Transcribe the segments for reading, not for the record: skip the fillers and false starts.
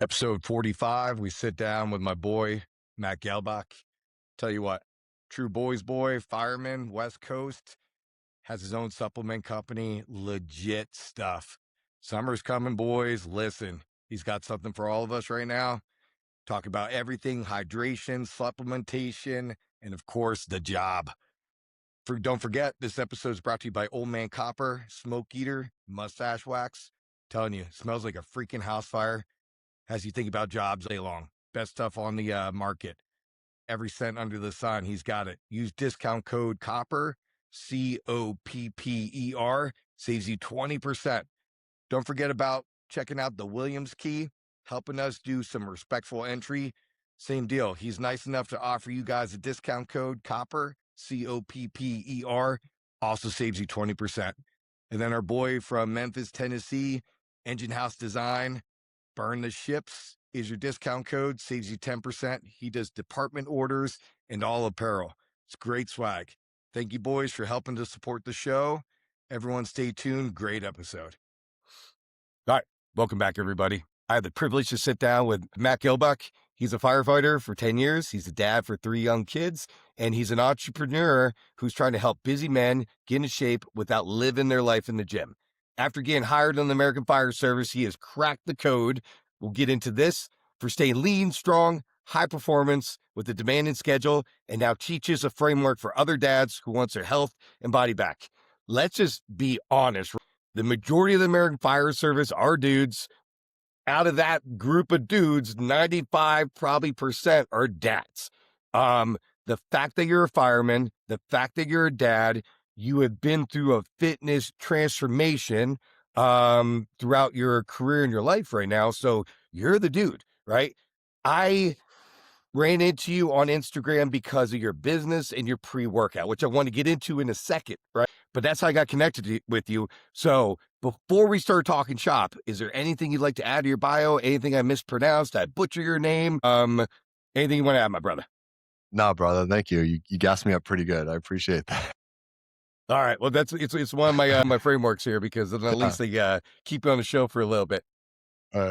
Episode 45, we sit down with my boy, Matt Gelbach. Tell you what, true boy's boy, fireman, West Coast, has his own supplement company, legit stuff. Summer's coming, boys. Listen, he's got something for all of us right now. Talk about everything, hydration, supplementation, and of course, the job. Don't forget, this episode is brought to you by Old Man Copper, Smoke Eater, Mustache Wax. Telling you, smells like a freaking house fire. As you think about jobs all day long. Best stuff on the market. Every cent under the sun, he's got it. Use discount code COPPER, COPPER, saves you 20%. Don't forget about checking out the Williams Key, helping us do some respectful entry. Same deal. He's nice enough to offer you guys a discount code COPPER, COPPER, also saves you 20%. And then our boy from Memphis, Tennessee, Engine House Design, Burn the Ships is your discount code, saves you 10%. He does department orders and all apparel. It's great swag. Thank you, boys, for helping to support the show. Everyone stay tuned. Great episode. All right. Welcome back, everybody. I had the privilege to sit down with Matt Gelbach. He's a firefighter for 10 years. He's a dad for 3 young kids, and he's an entrepreneur who's trying to help busy men get into shape without living their life in the gym. After getting hired on the American Fire Service, he has cracked the code. We'll get into this for staying lean, strong, high performance with a demanding schedule, and now teaches a framework for other dads who wants their health and body back. Let's just be honest. The majority of the American Fire Service are dudes. Out of that group of dudes, 95 probably percent are dads. The fact that you're a fireman, the fact that you're a dad, you have been through a fitness transformation throughout your career and your life right now. So you're the dude, right? I ran into you on Instagram because of your business and your pre-workout, which I want to get into in a second, right? But that's how I got connected with you. So before we start talking shop, is there anything you'd like to add to your bio? Anything I mispronounced? I butcher your name? Anything you want to add, my brother? No, brother. Thank you. You gassed me up pretty good. I appreciate that. All right. Well, it's one of my my frameworks here because then at least they keep you on the show for a little bit.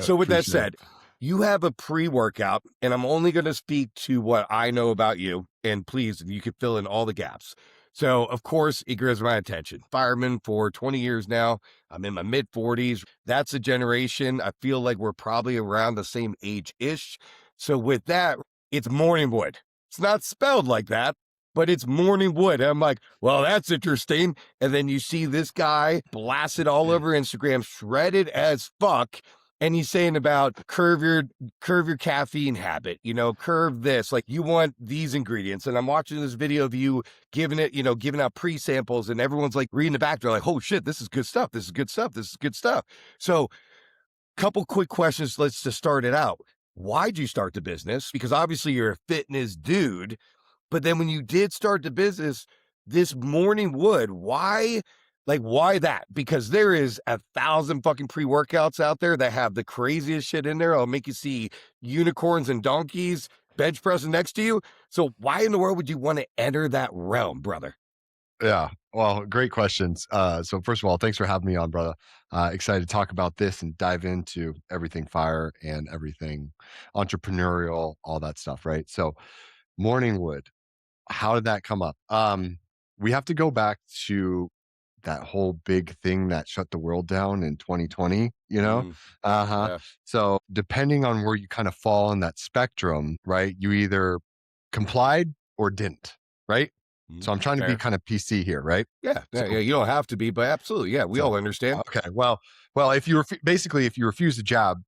So with that said, you have a pre-workout, and I'm only going to speak to what I know about you. And please, you can fill in all the gaps. So, of course, it grabs my attention. Fireman for 20 years now. I'm in my mid 40s. That's a generation. I feel like we're probably around the same age-ish. So with that, it's morning wood. It's not spelled like that, but it's morning wood. And I'm like, well, that's interesting. And then you see this guy blasted all over Instagram, shredded as fuck. And he's saying about curve your caffeine habit, curve this, like you want these ingredients. And I'm watching this video of you giving out pre-samples, and everyone's like reading the back. They're like, oh shit, this is good stuff. This is good stuff. This is good stuff. So couple quick questions. Let's just start it out. Why'd you start the business? Because obviously you're a fitness dude, but then when you did start the business, this morning wood, why that? Because there is 1,000 fucking pre-workouts out there that have the craziest shit in there. I'll make you see unicorns and donkeys bench pressing next to you. So why in the world would you want to enter that realm, brother? Yeah. Well, great questions. So first of all, thanks for having me on, brother. Excited to talk about this and dive into everything fire and everything entrepreneurial, all that stuff, right? So morning wood, how did that come up? We have to go back to that whole big thing that shut the world down in 2020, Yeah. So depending on where you kind of fall in that spectrum, right? You either complied or didn't, right? So I'm trying to be kind of PC here, right? Yeah. You don't have to be, but absolutely. Yeah. We all understand. Okay. Well, if you if you refuse a job,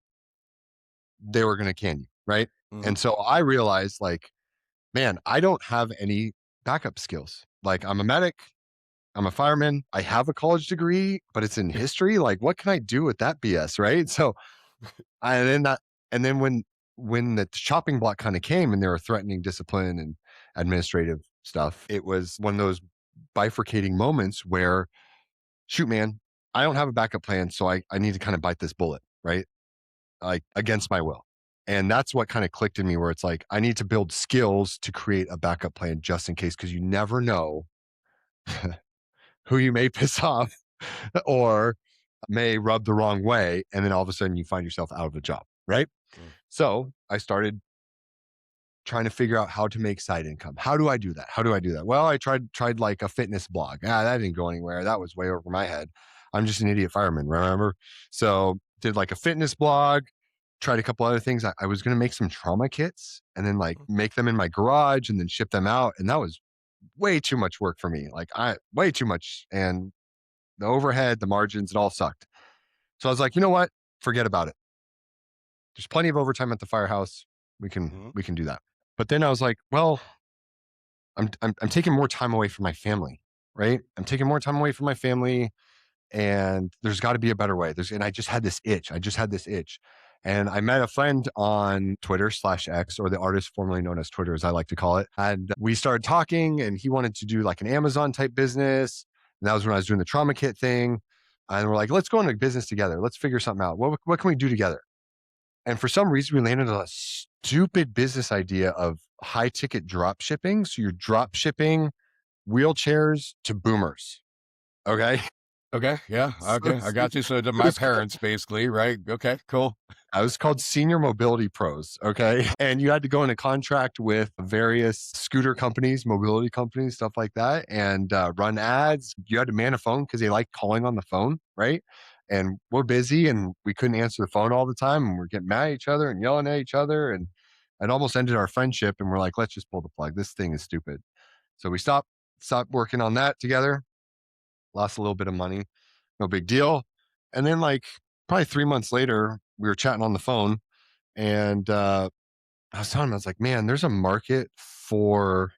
they were going to can you, right? And so I realized, like, man, I don't have any backup skills. Like, I'm a medic, I'm a fireman, I have a college degree, but it's in history. Like, what can I do with that BS, right? So, and then when the chopping block kind of came and they were threatening discipline and administrative stuff, it was one of those bifurcating moments where, shoot, man, I don't have a backup plan, so I need to kind of bite this bullet, right? Like, against my will. And that's what kind of clicked in me, where it's like, I need to build skills to create a backup plan just in case, because you never know who you may piss off or may rub the wrong way. And then all of a sudden you find yourself out of a job, right? So I started trying to figure out how to make side income. How do I do that? How do I do that? Well, I tried like a fitness blog. That didn't go anywhere. That was way over my head. I'm just an idiot fireman, remember? So did like a fitness blog, tried a couple other things. I was going to make some trauma kits and then like make them in my garage and then ship them out. And that was way too much work for me. Like way too much. And the overhead, the margins, it all sucked. So I was like, you know what? Forget about it. There's plenty of overtime at the firehouse. We can do that. But then I was like, well, I'm taking more time away from my family, right? I'm taking more time away from my family, and there's got to be a better way. And I just had this itch. And I met a friend on Twitter/X, or the artist formerly known as Twitter, as I like to call it. And we started talking, and he wanted to do like an Amazon type business. And that was when I was doing the trauma kit thing. And we're like, let's go into business together. Let's figure something out. What can we do together? And for some reason, we landed on a stupid business idea of high ticket drop shipping. So you're drop shipping wheelchairs to boomers. Okay. Okay. Yeah. Okay. I got you. So to my parents, basically, right? Okay. Cool. I was called Senior Mobility Pros. Okay. And you had to go in a contract with various scooter companies, mobility companies, stuff like that, and run ads. You had to man a phone because they like calling on the phone. Right. And we're busy and we couldn't answer the phone all the time. And we're getting mad at each other and yelling at each other. And it almost ended our friendship. And we're like, let's just pull the plug. This thing is stupid. So we stopped working on that together. Lost a little bit of money. No big deal. And then like probably 3 months later, we were chatting on the phone, and I was telling him, I was like, man, there's a market for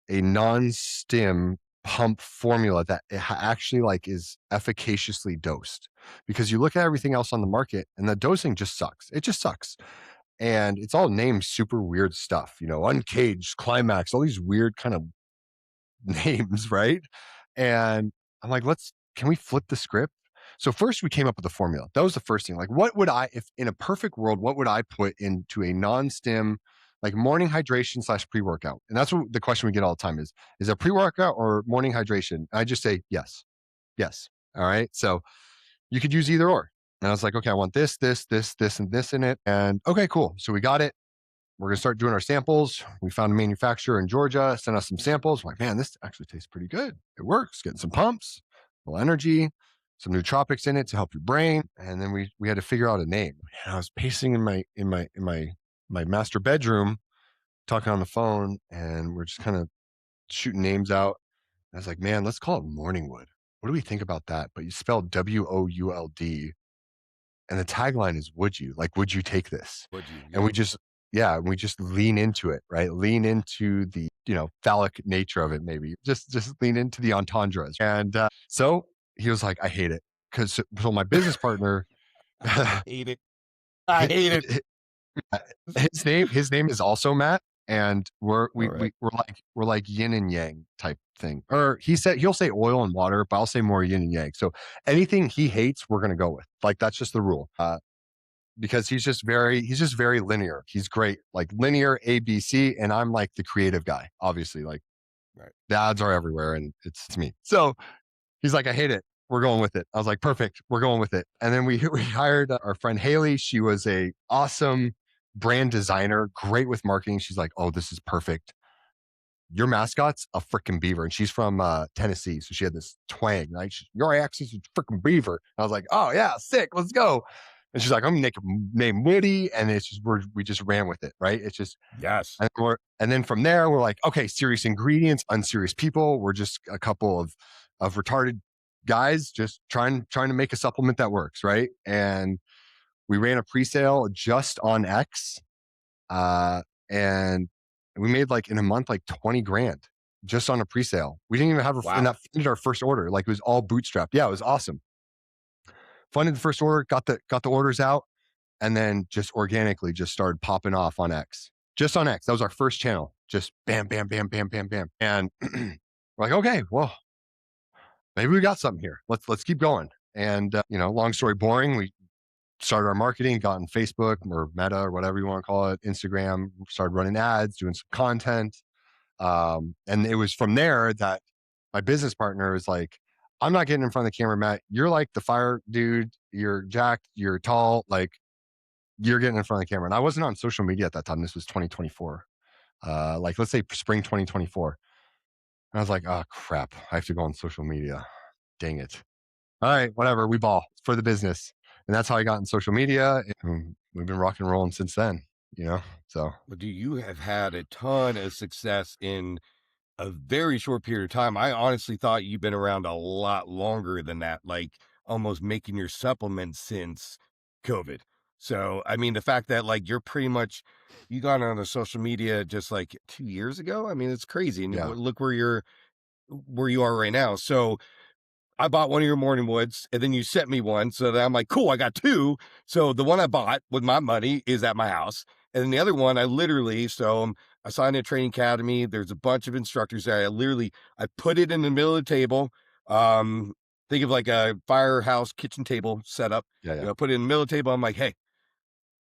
a non-stim pump formula that actually like is efficaciously dosed, because you look at everything else on the market and the dosing just sucks. It just sucks. And it's all named super weird stuff, uncaged, climax, all these weird kind of names, right? And I'm like, can we flip the script? So first we came up with a formula. That was the first thing. Like, what would if in a perfect world, what would I put into a non-stim, like morning hydration / pre-workout? And that's what the question we get all the time is it pre-workout or morning hydration? And I just say, yes. All right. So you could use either or. And I was like, okay, I want this, and this in it. And okay, cool. So we got it. We're going to start doing our samples. We found a manufacturer in Georgia, sent us some samples. We're like, man, this actually tastes pretty good. It works. Getting some pumps, a little energy, some nootropics in it to help your brain. And then we had to figure out a name. And I was pacing in my master bedroom, talking on the phone, and we're just kind of shooting names out. And I was like, man, let's call it Morningwood. What do we think about that? But you spell WOULD. And the tagline is, would you? Like, would you take this? Would you? And we just lean into it, right? Lean into the, phallic nature of it, maybe. Just lean into the entendres. And so he was like, I hate it. So my business partner, I hate it. I hate it. His name is also Matt. And we're right. like yin and yang type thing. Or he'll say oil and water, but I'll say more yin and yang. So anything he hates, we're gonna go with. Like that's just the rule. Because he's just very linear. He's great, like linear ABC, and I'm like the creative guy. Obviously, like the ads are everywhere, and it's me. So he's like, I hate it. We're going with it. I was like, perfect. We're going with it. And then we hired our friend Haley. She was a awesome brand designer, great with marketing. She's like, oh, this is perfect. Your mascot's a freaking beaver. And she's from Tennessee. So she had this twang, right? Your accent is freaking beaver. And I was like, oh yeah, sick. Let's go. And she's like, I'm gonna make a name Woody. And it's just, we just ran with it, right? It's just, yes. And then from there, we're like, okay, serious ingredients, unserious people. We're just a couple of retarded guys just trying to make a supplement that works, right? And we ran a pre-sale just on X. And we made like in a month, like 20 grand just on a pre-sale. We didn't even have and that funded our first order. Like it was all bootstrapped. Yeah, it was awesome. Funded the first order, got the orders out, and then just organically just started popping off on X. Just on X. That was our first channel. Just bam, bam, bam, bam, bam, bam. And we're like, okay, well, maybe we got something here. Let's keep going. And long story boring, we started our marketing, got on Facebook or Meta or whatever you want to call it, Instagram, started running ads, doing some content. And it was from there that my business partner is like, I'm not getting in front of the camera, Matt. You're like the fire dude. You're jacked. You're tall. Like, you're getting in front of the camera. And I wasn't on social media at that time. This was 2024. Like let's say spring 2024. And I was like, oh crap, I have to go on social media. Dang it. All right, whatever. We ball for the business. And that's how I got in social media. And we've been rock and rolling since then, you know? So But do you have had a ton of success in a very short period of time? I honestly thought you've been around a lot longer than that, like almost making your supplements since COVID. So, I mean, the fact that like you're pretty much, you got on the social media just like 2 years ago. I mean, it's crazy. And yeah, look where you are right now. So I bought one of your morning woods and then you sent me one. So that I'm like, cool, I got two. So the one I bought with my money is at my house. And then the other one, I literally, I signed a training academy. There's a bunch of instructors there. I put it in the middle of the table. Um, think of like a firehouse kitchen table setup. yeah, yeah, Put it in the middle of the table. I'm like, hey,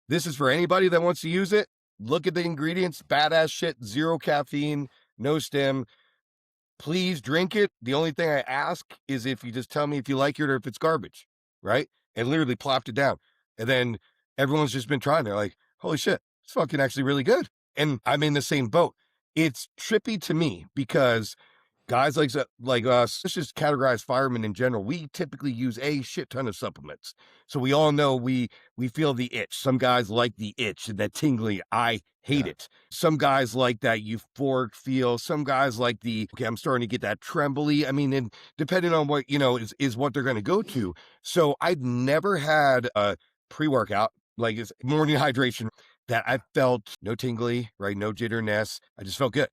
this is for anybody that wants to use it. Look at the ingredients, badass shit, zero caffeine, no stim. Please drink it. The only thing I ask is if you just tell me if you like it or if it's garbage, right? And literally plopped it down. And then everyone's just been trying. They're like, holy shit, it's fucking actually really good. And I'm in the same boat. It's trippy to me because guys like us, let's just categorize firemen in general. We typically use a shit ton of supplements. So we all know we feel the itch. Some guys like the itch and that tingling. I hate yeah. it. Some guys like that euphoric feel. Some guys like okay, I'm starting to get that trembly. I mean, and depending on what, is what they're going to go to. So I've never had a pre-workout, like it's morning hydration, that I felt no tingly, right? No jitterness. I just felt good.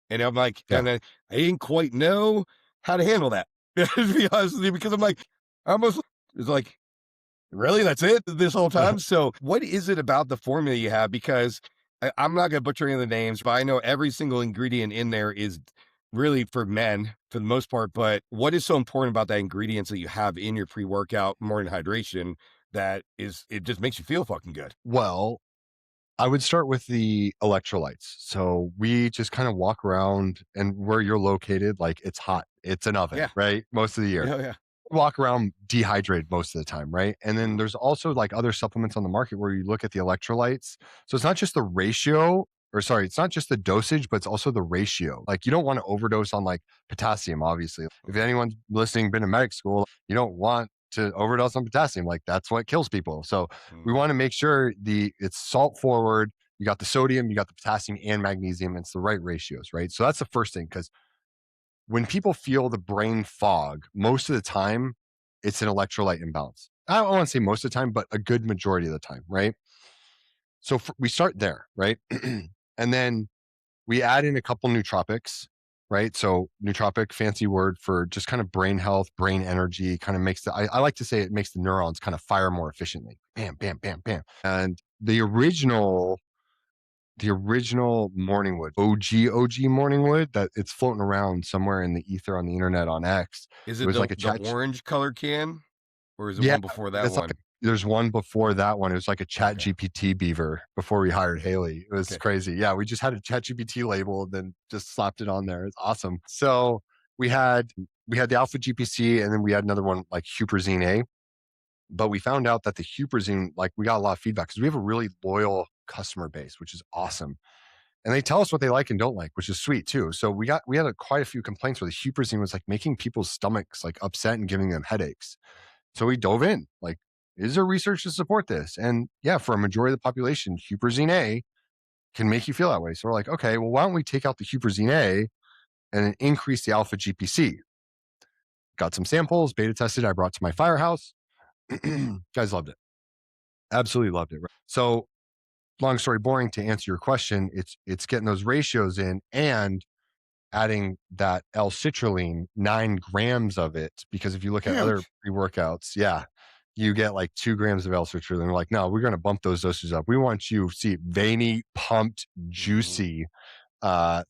And I'm like, Yeah. I didn't quite know how to handle that, to be honest with you, because I'm like, I almost, it's like, really, that's it this whole time? So what is it about the formula you have? Because I'm not going to butcher any of the names, but I know every single ingredient in there is really for men for the most part. But what is so important about that ingredients that you have in your pre-workout morning hydration it just makes you feel fucking good? Well, I would start with the electrolytes. So we just kind of walk around, and where you're located, like it's hot. It's an oven, Yeah. right? Most of the year. Yeah. Yeah. Walk around dehydrated most of the time, right? And then Mhm. there's also like other supplements on the market where you look at the electrolytes. So it's not just the ratio, or sorry, it's not just the dosage, but it's also the ratio. Like you don't want to overdose on like potassium, obviously. If anyone's listening, been in medical school, you don't want to overdose on potassium. Like that's what kills people. So we Mhm. want to make sure it's salt forward. You got the sodium, you got the potassium and magnesium. It's the right ratios, right? So that's the first thing. Because when people feel the brain fog, most of the time it's an electrolyte imbalance. I don't want to say most of the time, but a good majority of the time, right? So we start there, right? And then we add in a couple nootropics, right? So nootropic, fancy word for just kind of brain health, brain energy, kind of makes I like to say it makes the neurons kind of fire more efficiently. Bam, bam, bam, bam. And the original morning wood, OG morning wood, that it's floating around somewhere in the ether on the internet on X. Is It it was the like a the chat. orange color can, or is it Yeah, one before that it's like one? there's one before that one. It was like a Chat Okay. GPT beaver before we hired Haley. It was Okay. crazy. Yeah, we just had a Chat GPT label and then just slapped it on there. It's awesome. So we had we had the Alpha GPC, and then we had another one like Huperzine A. But we found out that the Huperzine, like we got a lot of feedback because we have a really loyal customer base, which is awesome. And they tell us what they like and don't like, which is sweet too. So we had quite a few complaints where the Huperzine was like making people's stomachs like upset and giving them headaches. So we dove in, like, is there research to support this? And yeah, for a majority of the population, Huperzine A can make you feel that way. So we're like, okay, well, why don't we take out the Huperzine A and then increase the alpha GPC? Got some samples, beta tested. I brought to my firehouse. Guys loved it. Absolutely loved it. So long story boring, to answer your question, it's getting those ratios in and adding that L-citrulline, 9 grams of it, because if you look at other Huge. pre-workouts, yeah, you get like 2 grams of L-citrulline. We're like, no, we're going to bump those doses up. We want you to see veiny, pumped, Mhm. juicy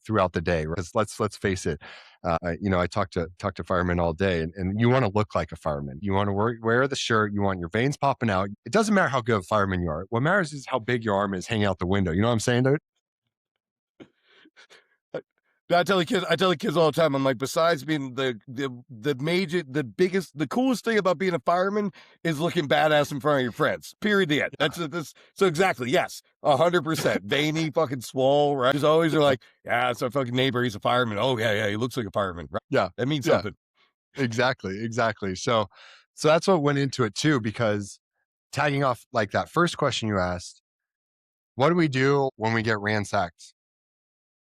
throughout the day. Because let's face it, I talk to firemen all day, and you want to look like a fireman. You want to wear the shirt. You want your veins popping out. It doesn't matter how good of a fireman you are. What matters is how big your arm is hanging out the window. You know what I'm saying, dude? I tell the kids all the time. I'm like, besides being the biggest, the coolest thing about being a fireman is looking badass in front of your friends. Period. The end. That's this. So exactly, yes, 100%. Veiny, fucking swole, right? Just always are like, yeah, it's our fucking neighbor. He's a fireman. Oh yeah, he looks like a fireman. Right? Yeah. That means Yeah. something. Exactly. So that's what went into it too, because tagging off like that first question you asked, what do we do when we get ransacked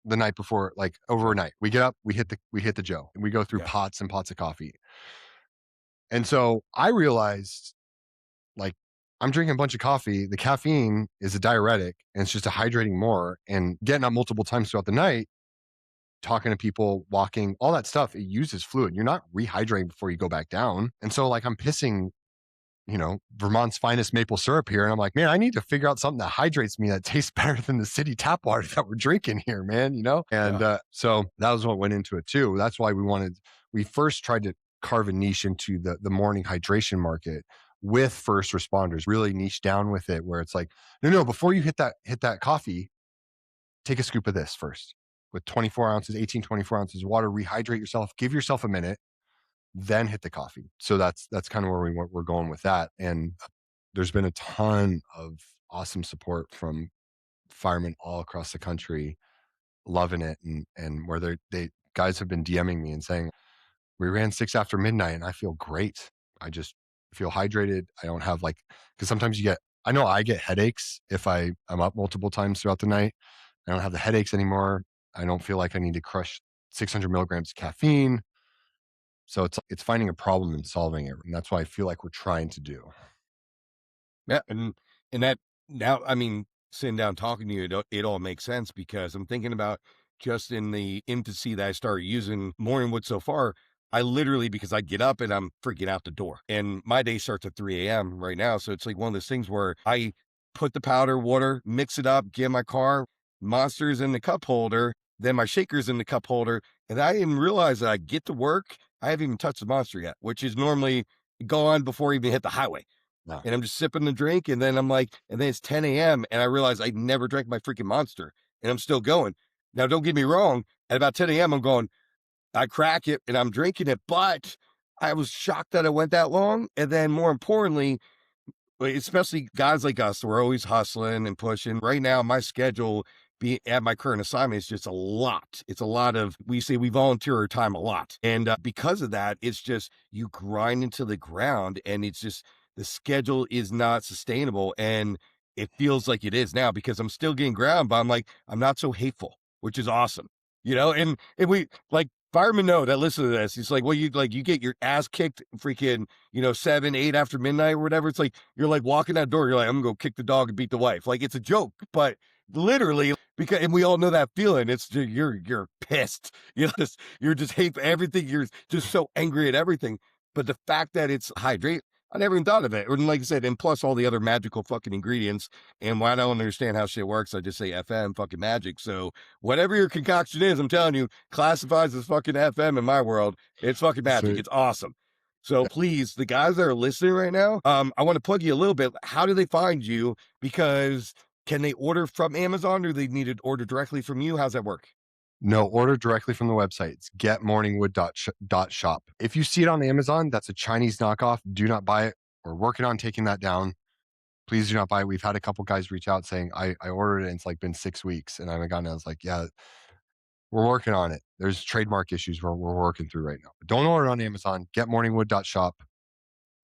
the night before, like overnight? We get up, we hit the Joe, and we go through Yeah. pots and pots of coffee. And so I realized, like, I'm drinking a bunch of coffee. The caffeine is a diuretic and it's just a hydrating more, and getting up multiple times throughout the night, talking to people, walking, all that stuff, it uses fluid. You're not rehydrating before you go back down. And so like I'm pissing, Vermont's finest maple syrup here. And I'm like, man, I need to figure out something that hydrates me that tastes better than the city tap water that we're drinking here, man, And so that was what went into it too. That's why we first tried to carve a niche into the morning hydration market with first responders, really niche down with it, where it's like, no, before you hit that coffee, take a scoop of this first with 24 ounces, 24 ounces of water, rehydrate yourself, give yourself a minute, then hit the coffee. So that's kind of where we're going with that. And there's been a ton of awesome support from firemen all across the country, loving it. And where they guys have been DMing me and saying, we ran 6 after midnight and I feel great. I just feel hydrated. I don't have because sometimes I know I get headaches if I'm up multiple times throughout the night. I don't have the headaches anymore. I don't feel like I need to crush 600 milligrams of caffeine. So it's finding a problem and solving it. And that's why I feel like we're trying to do. Yeah, and that now, I mean, sitting down talking to you, it all makes sense, because I'm thinking about just in the infancy that I started using morning wood so far. I literally, because I get up and I'm freaking out the door, and my day starts at 3 a.m. right now. So it's like one of those things where I put the powder water, mix it up, get in my car, Monsters in the cup holder, then my shaker's in the cup holder, and I didn't realize that I get to work. I haven't even touched the Monster yet, which is normally gone before I even hit the highway. No. And I'm just sipping the drink, and then I'm like, and then it's 10 a.m. and I realize I never drank my freaking Monster, and I'm still going. Now, don't get me wrong. At about 10 a.m., I'm going, I crack it and I'm drinking it, but I was shocked that it went that long. And then more importantly, especially guys like us, we're always hustling and pushing. Right now, my schedule being at my current assignment is just a lot. It's a lot of, we say we volunteer our time a lot. And because of that, it's just you grind into the ground, and it's just the schedule is not sustainable. And it feels like it is now, because I'm still getting ground, but I'm not so hateful, which is awesome. And we like firemen know that listen to this. It's like, well, you get your ass kicked freaking, 7, 8 after midnight or whatever. It's like, you're like walking that door. You're like, I'm gonna go kick the dog and beat the wife. Like, it's a joke, but literally, because, and we all know that feeling. It's just, you're pissed. You're just hate everything. You're just so angry at everything. But the fact that it's hydrate, I never even thought of it. And like I said, and plus all the other magical fucking ingredients. And when I don't understand how shit works, I just say FM fucking magic. So whatever your concoction is, I'm telling you, classifies as fucking FM in my world. It's fucking magic. Sweet. It's awesome. So please, the guys that are listening right now, I want to plug you a little bit. How do they find you? Because can they order from Amazon, or they need to order directly from you? How's that work? No, order directly from the website. It's getmorningwood.shop. If you see it on Amazon, that's a Chinese knockoff. Do not buy it. We're working on taking that down. Please do not buy it. We've had a couple guys reach out saying, I ordered it and it's like been 6 weeks and I haven't gotten it. I was like, yeah, we're working on it. There's trademark issues we're working through right now. But don't order on Amazon. Getmorningwood.shop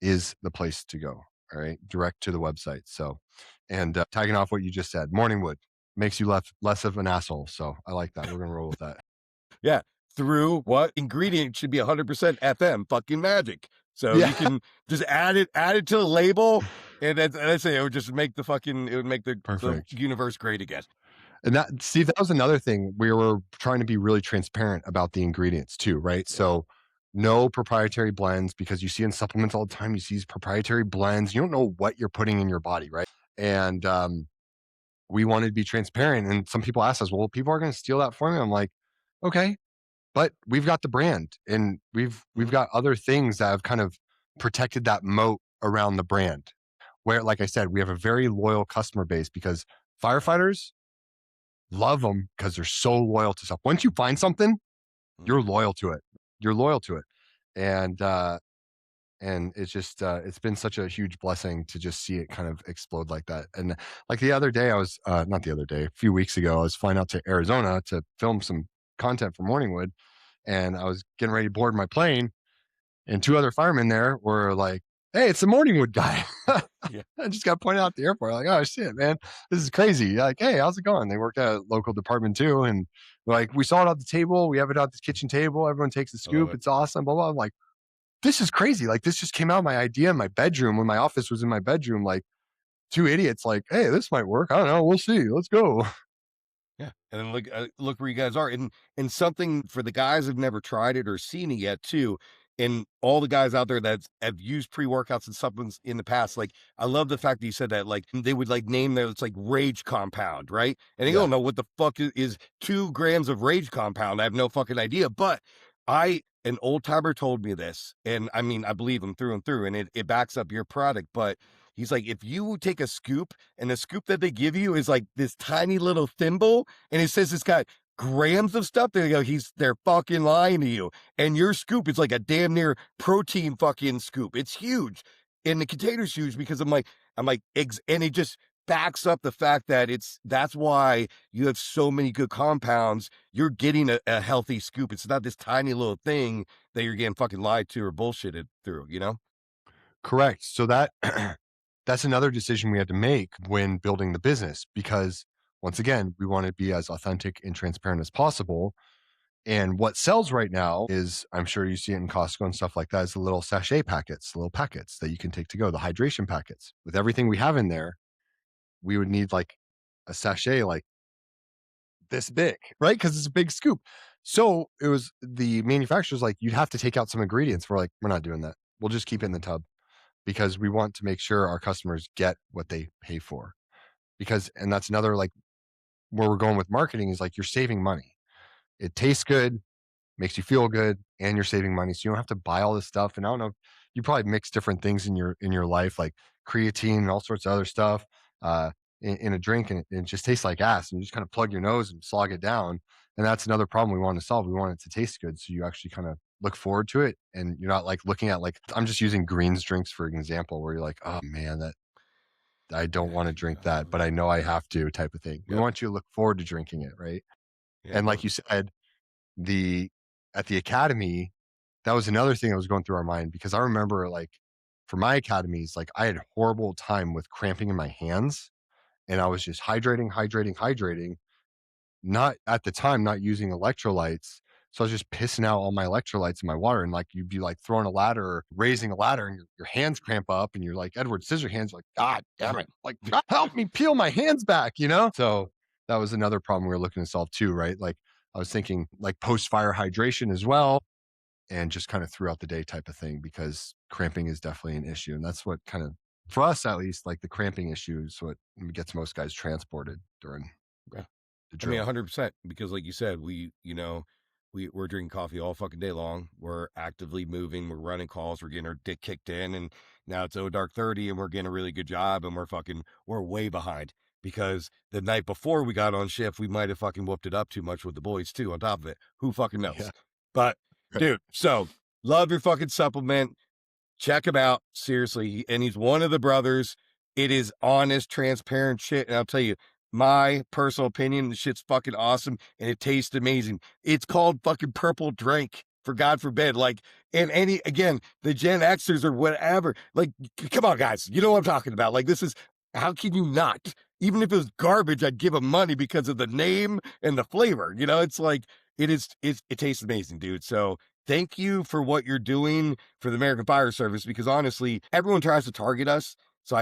is the place to go. All right. Direct to the website. So, and tagging off what you just said, Morningwood makes you less of an asshole. So I like that. We're going to roll with that. Yeah. Through what ingredient should be 100% FM fucking magic. So Yeah. you can just add it to the label, and that's it. It would just make the universe great again. And that, Steve, that was another thing. We were trying to be really transparent about the ingredients too, right? Yeah. So no proprietary blends, because you see in supplements all the time, you see these proprietary blends. You don't know what you're putting in your body, right? And we wanted to be transparent. And some people ask us, well, people are going to steal that formula. I'm like, okay, but we've got the brand, and we've got other things that have kind of protected that moat around the brand. Where, like I said, we have a very loyal customer base, because firefighters, love them because they're so loyal to stuff. Once you find something, you're loyal to it. You're loyal to it. And it's just it's been such a huge blessing to just see it kind of explode like that. And like the other day, I was not the other day, a few weeks ago, I was flying out to Arizona to film some content for Morningwood, and I was getting ready to board my plane, and two other firemen there were like, "Hey, it's the Morningwood guy." Yeah. I just got pointed out at the airport. Like, oh shit, man, this is crazy. Like, hey, how's it going? They worked at a local department too, and like, we saw it at the table. We have it at the kitchen table. Everyone takes a I love scoop. it. It's awesome. Blah blah. I'm like, this is crazy. Like, this just came out of my idea in my bedroom when my office was in my bedroom. Like, two idiots. Like, hey, this might work. I don't know. We'll see. Let's go. Yeah, and then look where you guys are, and something for the guys who've never tried it or seen it yet too, and all the guys out there that have used pre-workouts and supplements in the past. Like, I love the fact that you said that. Like, they would like name their, it's like rage compound, right? And they Yeah. don't know what the fuck is 2 grams of rage compound. I have no fucking idea. But an old timer told me this, and I mean, I believe him through and through, and it backs up your product. But he's like, if you take a scoop, and the scoop that they give you is like this tiny little thimble, and it says it's got grams of stuff, they go, they're fucking lying to you. And your scoop is like a damn near protein fucking scoop. It's huge. And the container's huge because I'm like, and it just backs up the fact that that's why you have so many good compounds. You're getting a healthy scoop. It's not this tiny little thing that you're getting fucking lied to or bullshitted through, you know? Correct. So that that's another decision we had to make when building the business, because once again, we want to be as authentic and transparent as possible. And what sells right now is, I'm sure you see it in Costco and stuff like that, is the little sachet packets, the little packets that you can take to go, the hydration packets. With everything we have in there, we would need like a sachet like this big, right? Because it's a big scoop. So it was the manufacturer's like, you'd have to take out some ingredients. We're like, we're not doing that. We'll just keep it in the tub, because we want to make sure our customers get what they pay for. Because, and that's another, like, where we're going with marketing is like, you're saving money. It tastes good, makes you feel good, and you're saving money. So you don't have to buy all this stuff. And I don't know, you probably mix different things in your life, like creatine and all sorts of other stuff, uh, in a drink, and it just tastes like ass. And you just kind of plug your nose and slog it down. And that's another problem we want to solve. We want it to taste good, so you actually kind of look forward to it, and you're not like looking at, like, I'm just using greens drinks for an example, where you're like, oh man, that I don't want to drink that, but I know I have to, type of thing. We Yep. want you to look forward to drinking it, right? Yeah, And like you said, the at the academy, that was another thing that was going through our mind, because I remember, like, for my academies, like, I had horrible time with cramping in my hands, and I was just hydrating, not at the time, not using electrolytes. So I was just pissing out all my electrolytes in my water, and like, you'd be like throwing a ladder or raising a ladder, and your hands cramp up, and you're like Edward Scissorhands, like, God damn it, like, help me peel my hands back, you know? So that was another problem we were looking to solve too, right? Like, I was thinking like post fire hydration as well, and just kind of throughout the day type of thing, because cramping is definitely an issue. And that's what kind of, for us at least, like the cramping issue is what gets most guys transported during yeah. the I mean, drill. 100%, because like you said, we're drinking coffee all fucking day long. We're actively moving. We're running calls. We're getting our dick kicked in, and now it's dark 30, and we're getting a really good job, and we're way behind, because the night before we got on shift, we might have fucking whooped it up too much with the boys too. On top of it, who fucking knows? Yeah. But dude, so love your fucking supplement. Check him out, seriously. And he's one of the brothers. It is honest, transparent shit. And I'll tell you, my personal opinion, the shit's fucking awesome, and it tastes amazing. It's called fucking purple drink, for God forbid. Like, and again, the Gen Xers or whatever, like, come on, guys. You know what I'm talking about. Like, this is, how can you not? Even if it was garbage, I'd give them money because of the name and the flavor. It's like, it tastes amazing, dude. So thank you for what you're doing for the American Fire Service, because honestly, everyone tries to target us. So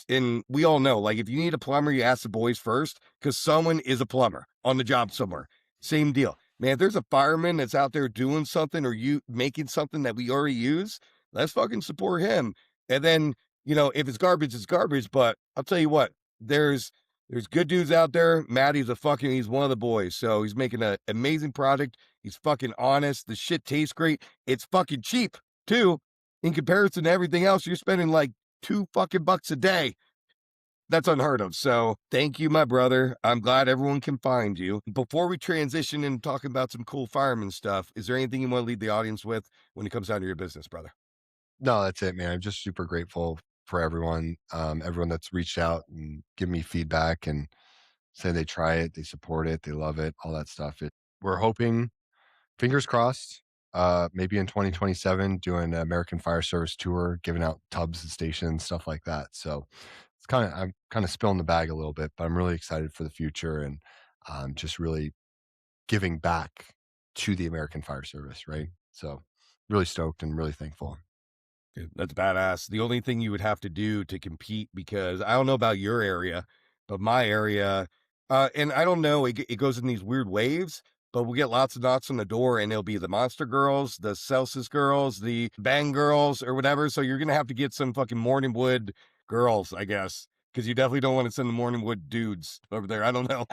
and we all know, like, if you need a plumber, you ask the boys first, because someone is a plumber on the job somewhere. Same deal. Man, if there's a fireman that's out there doing something, or you making something that we already use, let's fucking support him. And then, if it's garbage, it's garbage. But I'll tell you what, there's good dudes out there. He's one of the boys. So he's making an amazing product. He's fucking honest. The shit tastes great. It's fucking cheap too. In comparison to everything else, you're spending like $2 fucking a day. That's unheard of. So thank you, my brother. I'm glad everyone can find you. Before we transition and talking about some cool fireman stuff, is there anything you want to leave the audience with when it comes down to your business, brother? No, that's it, man. I'm just super grateful for everyone that's reached out and given me feedback and say they try it, they support it, they love it, all that stuff. We're hoping, fingers crossed, maybe in 2027, doing an American Fire Service tour, giving out tubs and stations, stuff like that. So I'm kind of spilling the bag a little bit, but I'm really excited for the future and just really giving back to the American Fire Service, right? So really stoked and really thankful. Dude, that's badass. The only thing you would have to do to compete, because I don't know about your area, but my area, and I don't know, it goes in these weird waves, but we'll get lots of knocks on the door and it'll be the Monster Girls, the Celsius Girls, the Bang Girls, or whatever. So you're going to have to get some fucking Morningwood girls, I guess, because you definitely don't want to send the Morningwood dudes over there. I don't know.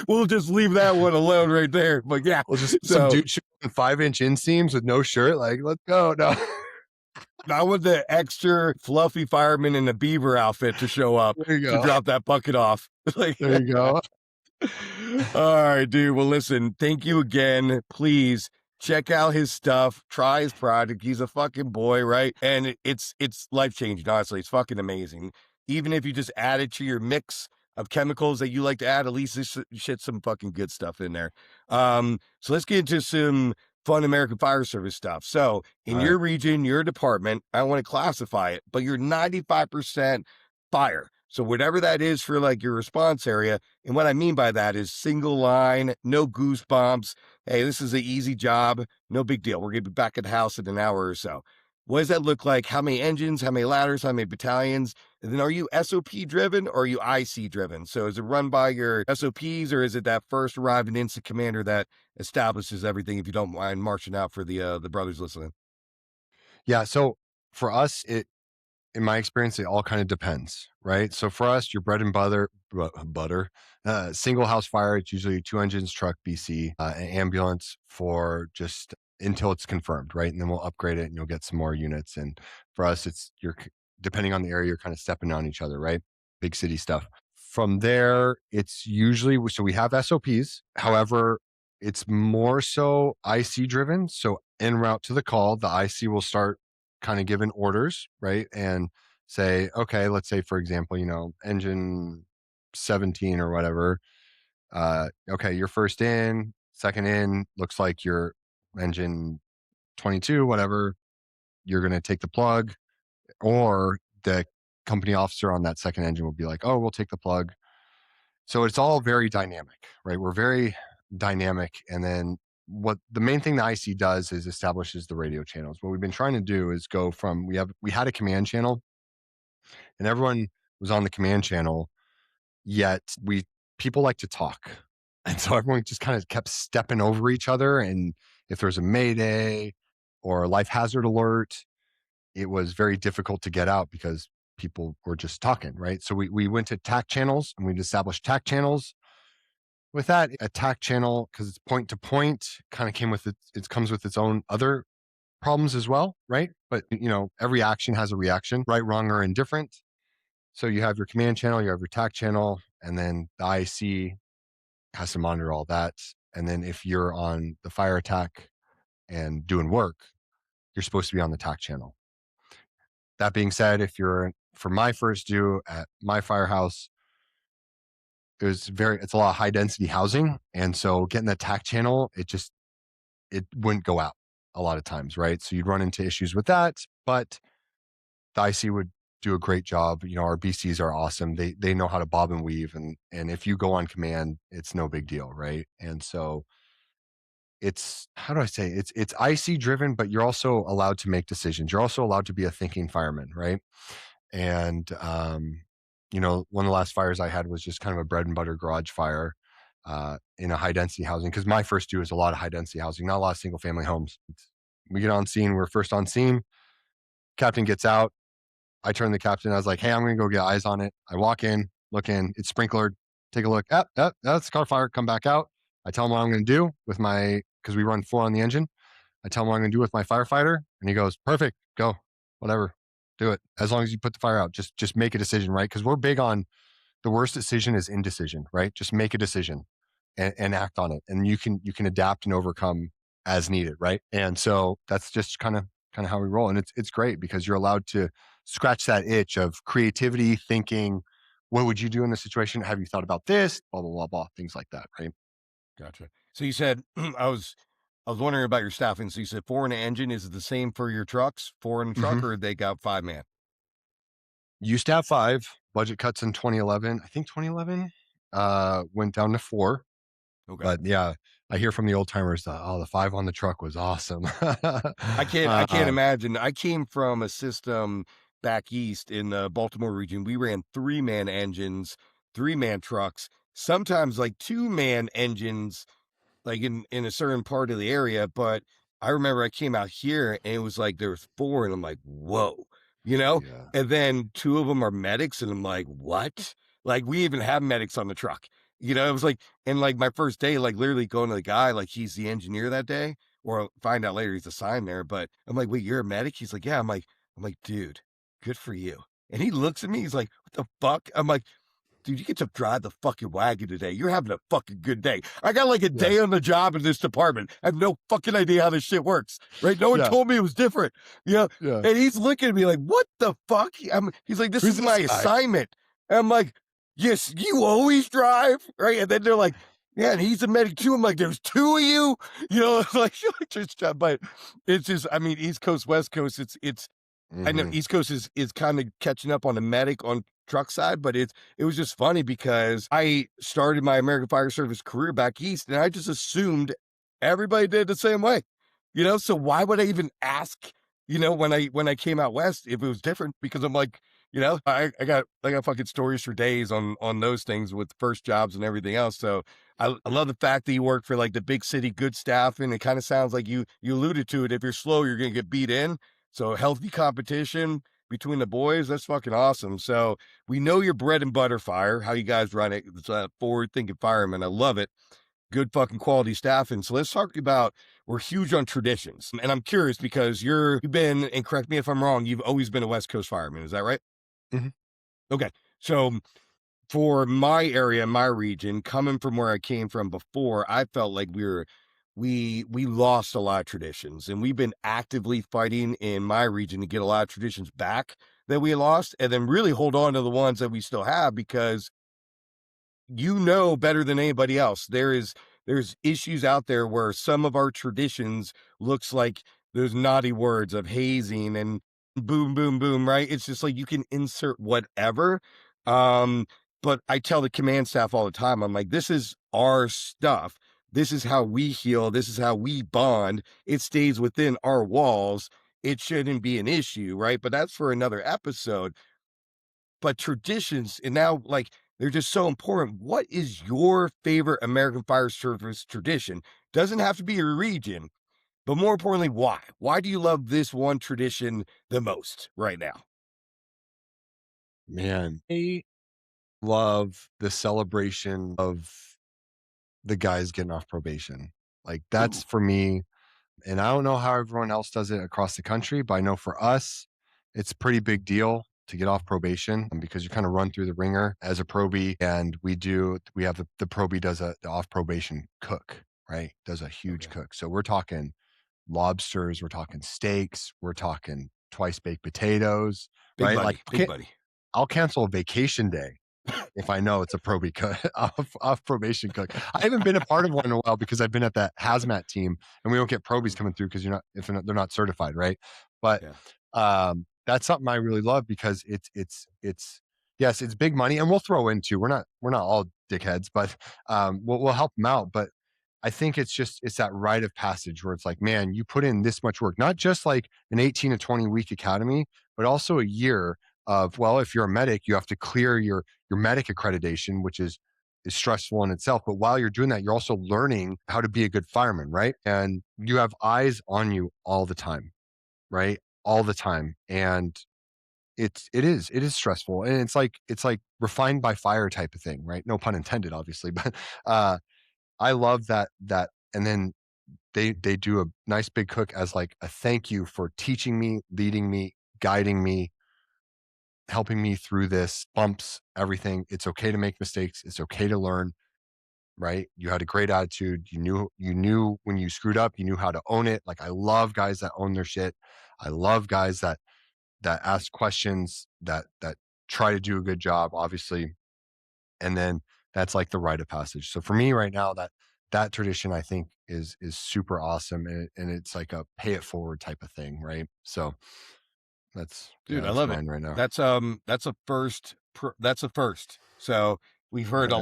We'll just leave that one alone right there. But yeah, Well, just some so dude shooting 5-inch inseams with no shirt. Like, let's go. No. I want the extra fluffy fireman in a beaver outfit to show up There you to go. drop that bucket off. Like, There you go. all right, dude. Well, listen, thank you again. Please check out his stuff. Try his product. He's a fucking boy, right? And it's life changing. Honestly, it's fucking amazing. Even if you just add it to your mix of chemicals that you like to add, at least this shit's some fucking good stuff in there. So let's get into some fun American Fire Service stuff. So in All right. your region, your department, I want to classify it, but you're 95% fire. So whatever that is for like your response area, and what I mean by that is single line, no goosebumps. Hey, this is an easy job. No big deal. We're going to be back at the house in an hour or so. What does that look like? How many engines? How many ladders? How many battalions? And then are you SOP driven or are you IC driven? So is it run by your SOPs or is it that first arriving instant commander that establishes everything? If you don't mind marching out for the brothers listening. Yeah. So for us, in my experience, it all kind of depends, right? So for us, your bread and single house fire, it's usually 2 engines, truck, BC, an ambulance for just until it's confirmed, right? And then we'll upgrade it and you'll get some more units. And for us, depending on the area, you're kind of stepping on each other, right? Big city stuff. From there, it's usually, so we have SOPs. However, it's more so IC driven. So en route to the call, the IC will start kind of giving orders, right? And say, okay, let's say, for example, engine 17 or whatever. Okay, you're first in, second in, looks like your engine 22, whatever, you're going to take the plug, or the company officer on that second engine will be like, oh, we'll take the plug. So it's all very dynamic, right? We're very dynamic. And then what the main thing the IC does is establishes the radio channels. What we've been trying to do is go from, we had a command channel and everyone was on the command channel, yet people like to talk. And so everyone just kind of kept stepping over each other. And if there's a mayday or a life hazard alert, it was very difficult to get out because people were just talking, right? So we went to TAC channels and we'd established TAC channels. With that, a TAC channel, because it's point to point, kind of it comes with its own other problems as well, right? But every action has a reaction, right, wrong, or indifferent. So you have your command channel, you have your TAC channel, and then the IC has to monitor all that. And then if you're on the fire attack and doing work, you're supposed to be on the TAC channel. That being said, for my first due at my firehouse, it's a lot of high density housing. And so getting the TAC channel, it wouldn't go out a lot of times, right? So you'd run into issues with that, but the IC would do a great job. Our BCs are awesome. They know how to bob and weave. And if you go on command, it's no big deal, right? And so how do I say, it's IC driven, but you're also allowed to make decisions. You're also allowed to be a thinking fireman, right? And, one of the last fires I had was just kind of a bread and butter garage fire in a high density housing. Because my first due is a lot of high density housing, not a lot of single family homes. We get on scene. We're first on scene. Captain gets out. I turn to the captain. I was like, hey, I'm going to go get eyes on it. I walk in, look in. It's sprinklered. Take a look. That's car fire. Come back out. I tell him what I'm going to do because we run 4 on the engine. I tell him what I'm going to do with my firefighter. And he goes, perfect. Go. Whatever. Do it. As long as you put the fire out, just make a decision, right? Because we're big on the worst decision is indecision, right? Just make a decision and act on it. And you can adapt and overcome as needed, right? And so that's just kind of how we roll. And it's great because you're allowed to scratch that itch of creativity, thinking, what would you do in this situation? Have you thought about this? Blah, blah, blah, blah, things like that, right? Gotcha. So you said I was wondering about your staffing. So you said 4 in an engine. Is it the same for your trucks? 4 in a truck, Mm-hmm. or they got 5-man? Used to have 5 budget cuts in 2011. I think 2011 went down to 4. Okay. But yeah, I hear from the old timers, the 5 on the truck was awesome. I can't imagine. I came from a system back east in the Baltimore region. We ran 3-man engines, 3-man trucks, sometimes like 2-man engines, like in a certain part of the area. But I remember I came out here and it was like there was 4, and I'm like, whoa, you know? Yeah. And then 2 of them are medics, and I'm like, what? Like, we even have medics on the truck. It was like, and like my first day, like literally going to the guy, like he's the engineer that day, or I'll find out later he's assigned there. But I'm like, wait, you're a medic? He's like, yeah. I'm like, dude, good for you. And he looks at me, he's like, what the fuck? I'm like, dude, you get to drive the fucking wagon today. You're having a fucking good day. I got like a Yeah. day on the job in this department. I have no fucking idea how this shit works, right? No one Yeah. told me it was different, Yeah. And he's looking at me like, what the fuck? He's like, this Who's is my this guy? assignment. And I'm like, yes, you always drive, right? And then they're like, yeah, and he's a medic too. I'm like, there's 2 of you, like just, but it's just, I mean, East Coast, West Coast, it's I know Mhm. East Coast is kind of catching up on the medic on truck side, but it was just funny because I started my American Fire Service career back east, and I just assumed everybody did the same way, So why would I even ask, when I came out west if it was different? Because I'm like, I got fucking stories for days on those things with first jobs and everything else. So I love the fact that you work for like the big city, good staff, and it kind of sounds like you alluded to it. If you're slow, you're gonna get beat in. So healthy competition between the boys, that's fucking awesome. So we know your bread and butter fire, how you guys run it. It's a forward thinking fireman. I love it. Good fucking quality staffing. So let's talk about, we're huge on traditions. And I'm curious because you've been, and correct me if I'm wrong, you've always been a West Coast fireman. Is that right? Mhm. Okay. So for my area, my region, coming from where I came from before, I felt like we lost a lot of traditions, and we've been actively fighting in my region to get a lot of traditions back that we lost, and then really hold on to the ones that we still have, because better than anybody else. There's issues out there where some of our traditions looks like those naughty words of hazing and boom, boom, boom, right? It's just like you can insert whatever. Um, but I tell the command staff all the time, I'm like, this is our stuff. This is how we heal. This is how we bond. It stays within our walls. It shouldn't be an issue, right? But that's for another episode. But traditions, and now, like, they're just so important. What is your favorite American Fire Service tradition? Doesn't have to be your region, but more importantly, why? Why do you love this one tradition the most right now? Man, I love the celebration of the guys getting off probation. Like, Ooh, that's for me. And I don't know how everyone else does it across the country, but I know for us, it's a pretty big deal to get off probation because you kind of run through the ringer as a probie. And we have the probie does the off probation cook, right? Does a huge okay. cook. So we're talking lobsters, we're talking steaks, we're talking twice baked potatoes, Big right? Like, buddy, big buddy. I'll cancel a vacation day if I know it's a probie cook, off probation cook. I haven't been a part of one in a while because I've been at that hazmat team, and we don't get probies coming through because they're not certified, right? But Yeah. that's something I really love because it's yes, it's big money, and we'll throw into we're not all dickheads, but we'll help them out. But I think it's that rite of passage where it's like, man, you put in this much work, not just like an 18 to 20 week academy, but also a year of, well, if you're a medic, you have to clear your medic accreditation, which is stressful in itself. But while you're doing that, you're also learning how to be a good fireman, right? And you have eyes on you all the time, right? All the time. And it is stressful. And it's like refined by fire type of thing, right? No pun intended, obviously. But I love that. And then they do a nice big cook as like a thank you for teaching me, leading me, guiding me, helping me through this, bumps, everything. It's okay to make mistakes. It's okay to learn, right? You had a great attitude. You knew when you screwed up, you knew how to own it. Like I love guys that own their shit. I love guys that ask questions, that try to do a good job, obviously. And then that's like the rite of passage. So for me right now, that tradition I think is super awesome, and it's like a pay it forward type of thing, right? So Dude, I that's love it. mine right now. That's a first. That's a first. So we've heard Right.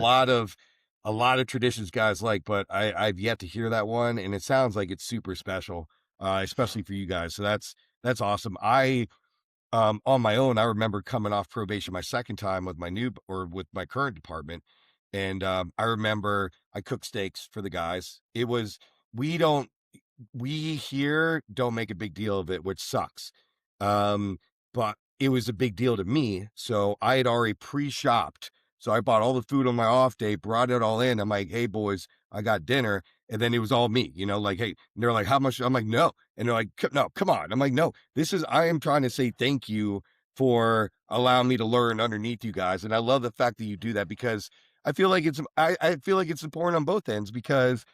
a lot of traditions guys like, but I've yet to hear that one, and it sounds like it's super special, especially for you guys. So that's awesome. On my own, I remember coming off probation my second time with with my current department. And I remember I cooked steaks for the guys. We don't, we here don't make a big deal of it, which sucks. Um, but it was a big deal to me. So I had already pre-shopped. So I bought all the food on my off day, brought it all in. I'm like, hey boys, I got dinner. And then it was all me, like, hey, and they're like, how much? I'm like, no. And they're like, no, come on. I'm like, no, I am trying to say thank you for allowing me to learn underneath you guys. And I love the fact that you do that, because I feel like it's important on both ends, because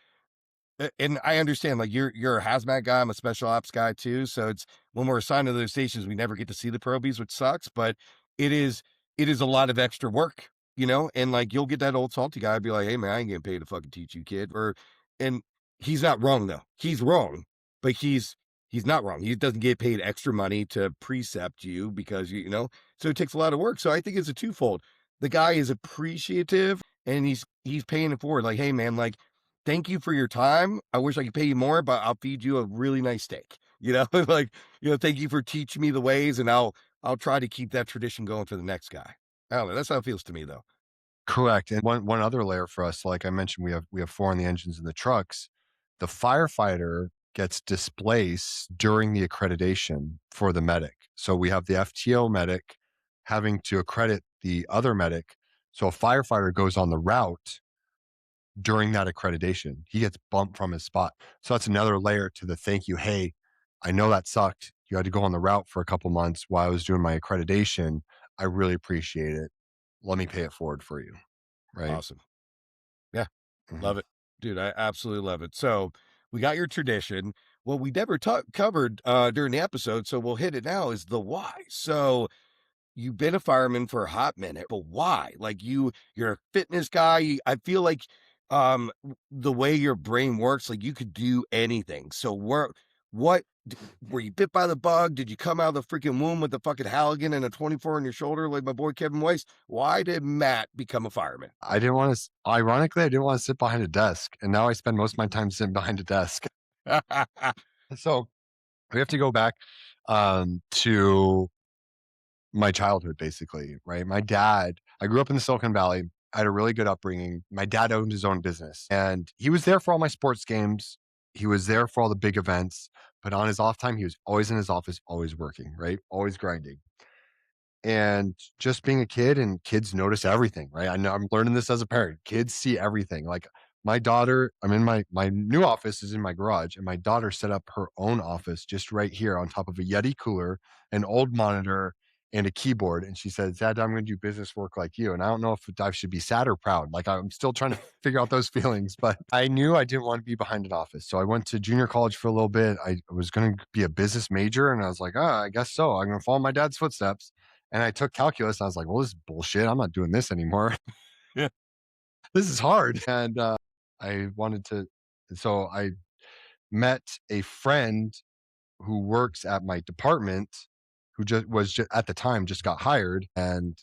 and I understand, like, you're a hazmat guy, I'm a special ops guy too. So it's, when we're assigned to those stations, we never get to see the probies, which sucks, but it is it is a lot of extra work, and like you'll get that old salty guy be like, hey man, I ain't getting paid to fucking teach you, kid. And he's not wrong though. He's wrong, but he's not wrong. He doesn't get paid extra money to precept you, because so it takes a lot of work. So I think it's a twofold. The guy is appreciative, and he's paying it forward. Like, hey man, like, thank you for your time. I wish I could pay you more, but I'll feed you a really nice steak. Like, thank you for teaching me the ways, and I'll try to keep that tradition going for the next guy. I don't know. That's how it feels to me, though. Correct. And one other layer for us, like I mentioned, we have four on the engines in the trucks. The firefighter gets displaced during the accreditation for the medic. So we have the FTO medic having to accredit the other medic. So a firefighter goes on the route during that accreditation. He gets bumped from his spot. So that's another layer to the thank you. Hey, I know that sucked. You had to go on the route for a couple months while I was doing my accreditation. I really appreciate it. Let me pay it forward for you. Right. Awesome. Yeah. Mhm. Love it. Dude, I absolutely love it. So we got your tradition. What we never covered during the episode, so we'll hit it now, is the why. So you've been a fireman for a hot minute, but why? Like, you're a fitness guy. I feel like the way your brain works, like, you could do anything. So what were you bit by the bug? Did you come out of the freaking womb with the fucking Halligan and a 24 on your shoulder like my boy Kevin Weiss? Why did Matt become a fireman? I didn't want to, ironically, I didn't want to sit behind a desk. And now I spend most of my time sitting behind a desk. So we have to go back to my childhood, basically, right? My dad, I grew up in the Silicon Valley. I had a really good upbringing. My dad owned his own business, and he was there for all my sports games. He was there for all the big events, but on his off time, he was always in his office, always working, right? Always grinding. And just being a kid, and kids notice everything, right? I know I'm learning this as a parent. Kids see everything. Like my daughter, I'm in my new office is in my garage, and my daughter set up her own office just right here on top of a Yeti cooler, an old monitor, and a keyboard. And she said, Dad, I'm going to do business work like you. And I don't know if I should be sad or proud. Like I'm still trying to figure out those feelings, but I knew I didn't want to be behind an office. So I went to junior college for a little bit. I was going to be a business major, and I was like, I guess so. I'm going to follow my dad's footsteps. And I took calculus. And I was like, well, this is bullshit. I'm not doing this anymore. Yeah. This is hard. And I wanted to, so I met a friend who works at my department, who just at the time just got hired. And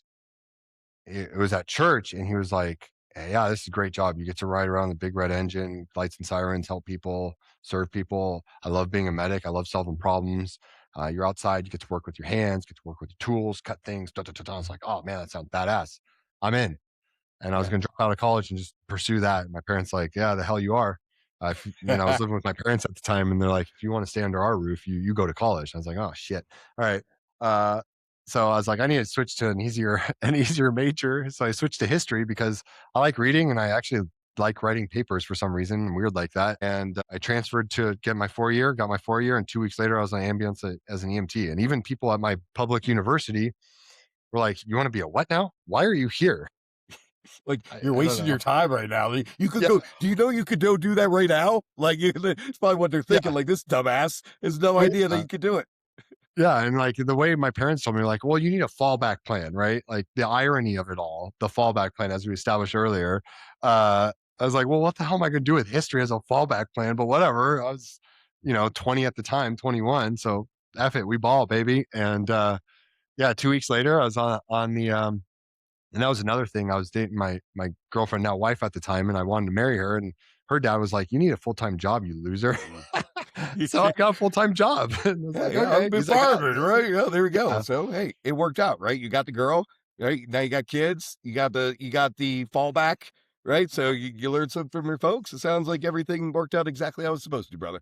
it was at church. And he was like, hey, yeah, this is a great job. You get to ride around the big red engine, lights and sirens, help people, serve people. I love being a medic. I love solving problems. You're outside, you get to work with your hands, get to work with your tools, cut things. Da, da, da, da. I was like, oh man, that sounds badass. I'm in. And I was Yeah. going to drop out of college and just pursue that. And my parents like, yeah, the hell you are. I was living with my parents at the time, and they're like, if you want to stay under our roof, you go to college. I was like, oh shit. All right. Uh, so I was like, I need to switch to an easier an easier major. So I switched to history because I like reading, and I actually like writing papers for some reason, weird like that. And I transferred to get my 4 year, got my 4 year, and 2 weeks later I was on ambulance as an EMT. And even people at my public university, We're like, you want to be a what now? Why are you here? Like, you're I don't wasting know. your time right now. You could Yeah. go. Do you know you could go do that right now? Like, it's probably what they're thinking. Yeah. Like, this dumbass has no idea that you could do it. Yeah, and, like, the way my parents told me, like, "Well, you need a fallback plan," right? Like, the irony of it all, the fallback plan, as we established earlier, I was like, "Well, what the hell am I gonna do with history as a fallback plan?" But whatever, I was, 20 at the time, 21, so F it, we ball, baby, and, yeah, 2 weeks later, I was on the, and that was another thing, I was dating my girlfriend, now wife at the time, and I wanted to marry her, and her dad was like, "You need a full-time job, you loser." So I got a full-time job, and I was Yeah, like, yeah, I'm "Okay," a he's like, "Oh, fireman, right? Yeah, there we go. yeah." So hey, it worked out, right? You got the girl, right? Now you got kids, you got the fallback, right? So you learned something from your folks. It sounds like everything worked out exactly how it's supposed to, brother.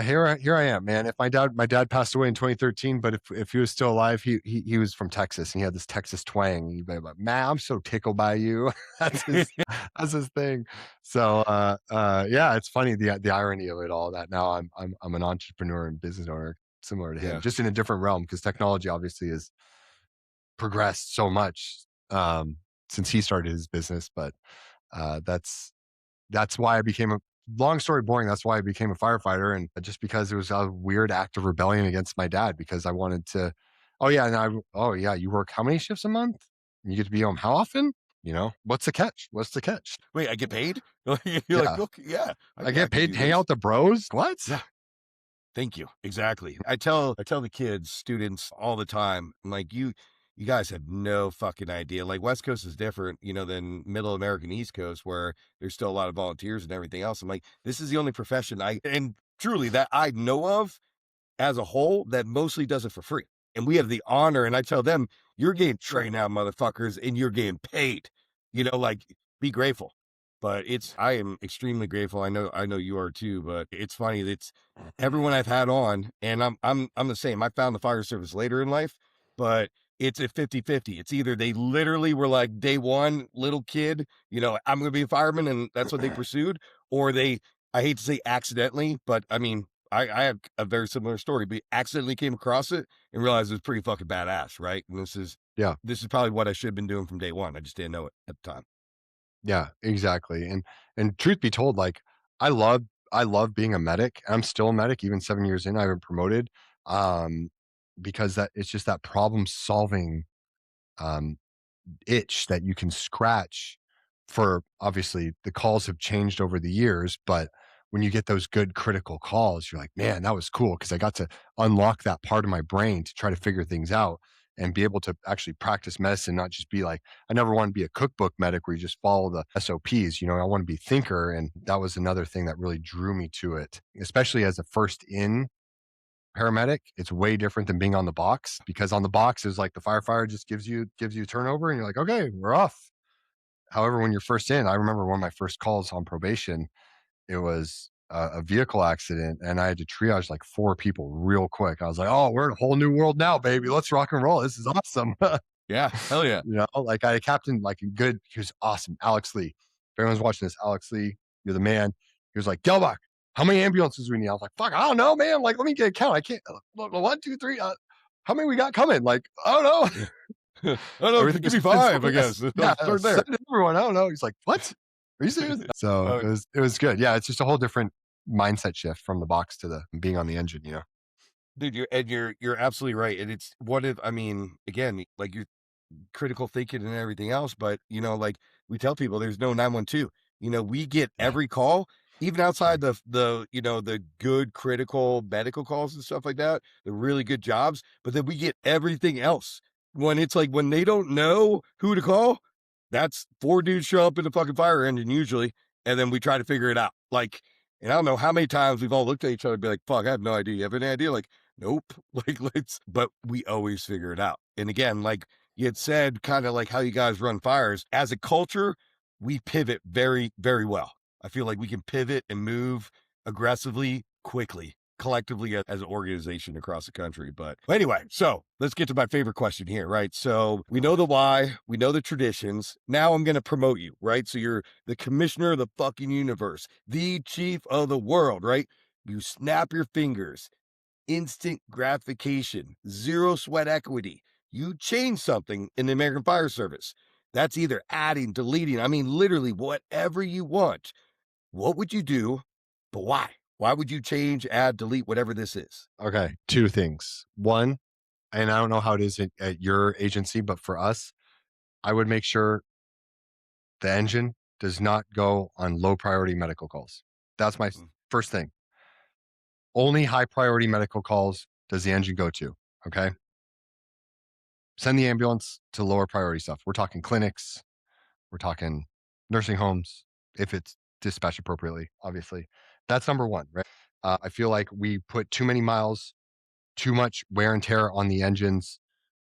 Here I am, man. If my dad passed away in 2013, but if he was still alive, he was from Texas and he had this Texas twang. He'd be like, "Man, I'm so tickled by you." That's his thing. So yeah, it's funny the irony of it all that now I'm an entrepreneur and business owner similar to him, Yeah. just in a different realm because technology obviously has progressed so much since he started his business. But that's why I became a long story boring. That's why I became a firefighter. And just because it was a weird act of rebellion against my dad because I wanted to, oh yeah. And oh yeah, you work how many shifts a month? You get to be home how often? What's the catch? What's the catch? Wait, I get paid? You're like, Yeah. okay, yeah, I I get can paid do to hang this. out with the bros. What? Yeah. Thank you. Exactly. I tell the kids, students all the time, I'm like, you guys have no fucking idea. Like West Coast is different, than Middle American East Coast, where there's still a lot of volunteers and everything else. I'm like, this is the only profession and truly that I know of as a whole that mostly does it for free. And we have the honor, and I tell them, you're getting trained now, motherfuckers, and you're getting paid. Like be grateful. But I am extremely grateful. I know you are too, but it's funny. It's everyone I've had on, and I'm the same. I found the fire service later in life, but it's a 50-50. It's either they literally were like day one, little kid, I'm gonna be a fireman, and that's what they pursued, or I hate to say accidentally, but I mean, I have a very similar story, but accidentally came across it and realized it was pretty fucking badass, right? And Yeah. this is probably what I should have been doing from day one. I just didn't know it at the time. Yeah, exactly. And truth be told, like I love I love being a medic. I'm still a medic, even 7 years in, I haven't promoted. Um, because that it's just that problem solving um itch that you can scratch for obviously the calls have changed over the years, but when you get those good critical calls, you're like, man, that was cool because I got to unlock that part of my brain to try to figure things out and be able to actually practice medicine, not just be like, I never want to be a cookbook medic where you just follow the SOPs. I want to be thinker. And that was another thing that really drew me to it, especially as a first in paramedic. It's way different than being on the box because on the box is like the firefighter just gives you turnover and you're like, okay, we're off. However, when you're first in, I remember one of my first calls on probation, it was a vehicle accident and I had to triage like 4 people real quick. I was like, oh, we're in a whole new world now, baby. Let's rock and roll. This is awesome. Yeah, hell yeah. Like I had a captain, like a good, he was awesome. Alex Lee. If everyone's watching this, Alex Lee, you're the man. He was like, Gelbach, how many ambulances we need? I was like, fuck, I don't know, man. Like, let me get a count. I can't, 1, 2, 3. How many we got coming? Like, I don't know. I don't know. Everything Give was me five, I guess. yeah, Start there. send it to everyone. I don't know. He's like, what? Are you serious? So Uh, it was good. Yeah, it's just a whole different mindset shift from the box to the being on the engine. Dude, you're absolutely right. And it's what if I mean, again, like you're critical thinking and everything else, but like we tell people there's no 912. We get Yeah. every call, even outside the good critical medical calls and stuff like that, the really good jobs, but then we get everything else. When it's like when they don't know who to call, that's 4 dudes show up in the fucking fire engine usually, and then we try to figure it out. Like, and I don't know how many times we've all looked at each other and be like, fuck, I have no idea. You have any idea? Like, nope. Like, but we always figure it out. And again, like you had said, kind of like how you guys run fires as a culture, we pivot very, very well. I feel like we can pivot and move aggressively, quickly, collectively as an organization across the country. But anyway, so let's get to my favorite question here, right? So we know the why, we know the traditions. Now I'm going to promote you, right? So you're the commissioner of the fucking universe, the chief of the world, right? You snap your fingers, instant gratification, zero sweat equity. you change something in the American Fire Service. That's either adding, deleting, I mean, literally whatever you want. What would you do? But why? Why would you change, add, delete, whatever this is? Okay. Two things. One, and I don't know how it is at your agency, but for us, I would make sure the engine does not go on low priority medical calls. That's my first thing. Only high priority medical calls does the engine go to. Okay. Send the ambulance to lower priority stuff. We're talking clinics. We're talking nursing homes, if it's dispatched appropriately, obviously. That's number one, right? I feel like we put too many miles, too much wear and tear on the engines